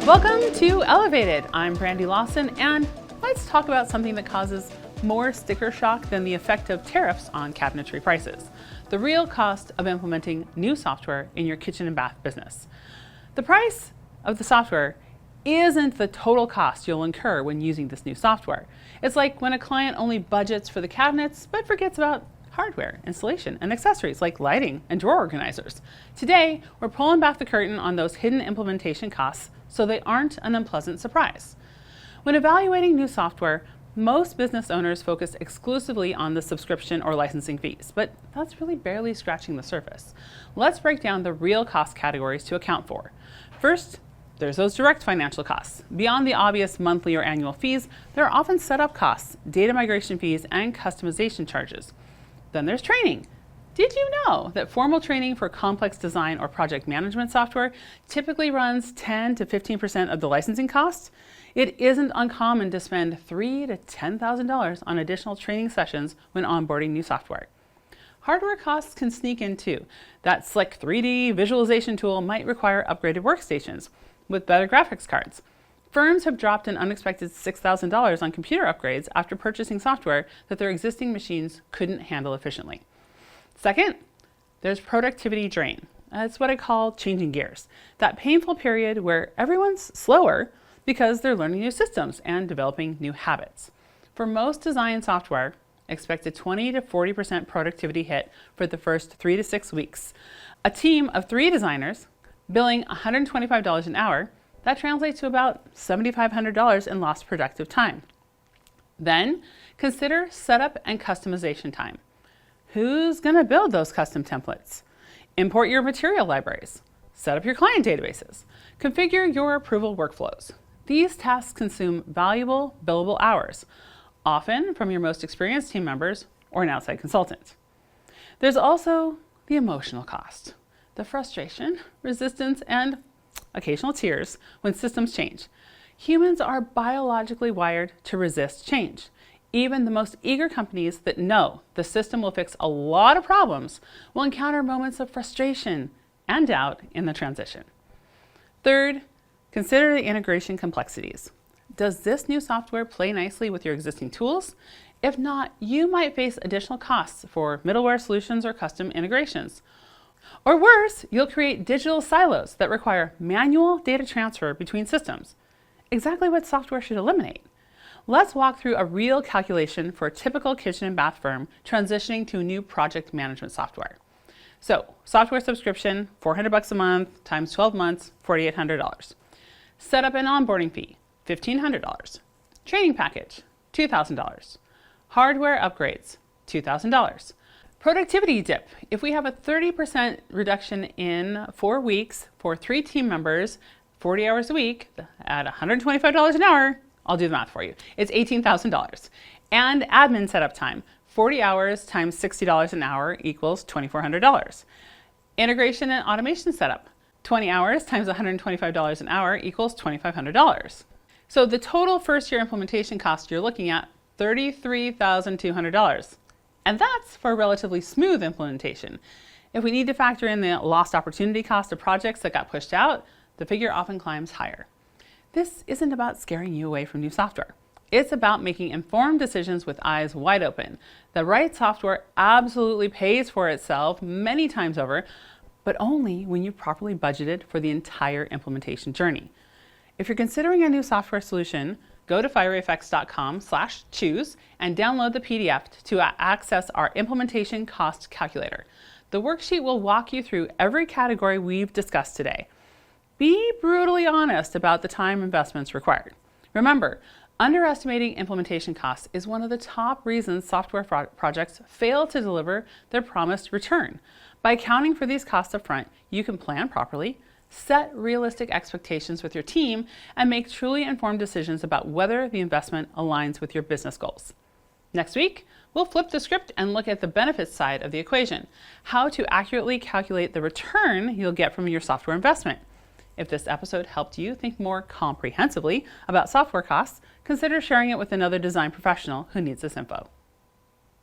Welcome to Elevated. I'm Brandy Lawson, and let's talk about something that causes more sticker shock than the effect of tariffs on cabinetry prices: the real cost of implementing new software in your kitchen and bath business. The price of the software isn't the total cost you'll incur when using this new software. It's like when a client only budgets for the cabinets but forgets about hardware, installation, and accessories like lighting and drawer organizers. Today, we're pulling back the curtain on those hidden implementation costs so they aren't an unpleasant surprise. When evaluating new software, most business owners focus exclusively on the subscription or licensing fees, but that's really barely scratching the surface. Let's break down the real cost categories to account for. First, there's those direct financial costs. Beyond the obvious monthly or annual fees, there are often setup costs, data migration fees, and customization charges. Then there's training. Did you know that formal training for complex design or project management software typically runs 10 to 15% of the licensing costs? It isn't uncommon to spend $3,000 to $10,000 on additional training sessions when onboarding new software. Hardware costs can sneak in too. That slick 3D visualization tool might require upgraded workstations with better graphics cards. Firms have dropped an unexpected $6,000 on computer upgrades after purchasing software that their existing machines couldn't handle efficiently. Second, there's productivity drain. That's what I call changing gears. That painful period where everyone's slower because they're learning new systems and developing new habits. For most design software, expect a 20 to 40% productivity hit for the first 3 to 6 weeks. A team of 3 designers billing $125 an hour, that translates to about $7,500 in lost productive time. Then consider setup and customization time. Who's going to build those custom templates? Import your material libraries. Set up your client databases. Configure your approval workflows. These tasks consume valuable billable hours, often from your most experienced team members or an outside consultant. There's also the emotional cost, the frustration, resistance, and occasional tears when systems change. Humans are biologically wired to resist change. Even the most eager companies that know the system will fix a lot of problems will encounter moments of frustration and doubt in the transition. Third, consider the integration complexities. Does this new software play nicely with your existing tools? If not, you might face additional costs for middleware solutions or custom integrations. Or worse, you'll create digital silos that require manual data transfer between systems. Exactly what software should eliminate. Let's walk through a real calculation for a typical kitchen and bath firm transitioning to new project management software. So, software subscription, $400 a month times 12 months, $4,800. Setup and onboarding fee, $1,500. Training package, $2,000. Hardware upgrades, $2,000. Productivity dip. If we have a 30% reduction in 4 weeks for 3 team members, 40 hours a week at $125 an hour, I'll do the math for you. It's $18,000. And admin setup time, 40 hours times $60 an hour equals $2,400. Integration and automation setup, 20 hours times $125 an hour equals $2,500. So the total first year implementation cost you're looking at, $33,200. And that's for a relatively smooth implementation. If we need to factor in the lost opportunity cost of projects that got pushed out, the figure often climbs higher. This isn't about scaring you away from new software. It's about making informed decisions with eyes wide open. The right software absolutely pays for itself many times over, but only when you've properly budgeted for the entire implementation journey. If you're considering a new software solution, go to fieryeffects.com/choose and download the PDF to access our implementation cost calculator. The worksheet will walk you through every category we've discussed today. Be brutally honest about the time investments required. Remember, underestimating implementation costs is one of the top reasons software projects fail to deliver their promised return. By accounting for these costs up front, you can plan properly, set realistic expectations with your team, and make truly informed decisions about whether the investment aligns with your business goals. Next week, we'll flip the script and look at the benefits side of the equation, how to accurately calculate the return you'll get from your software investment. If this episode helped you think more comprehensively about software costs, consider sharing it with another design professional who needs this info.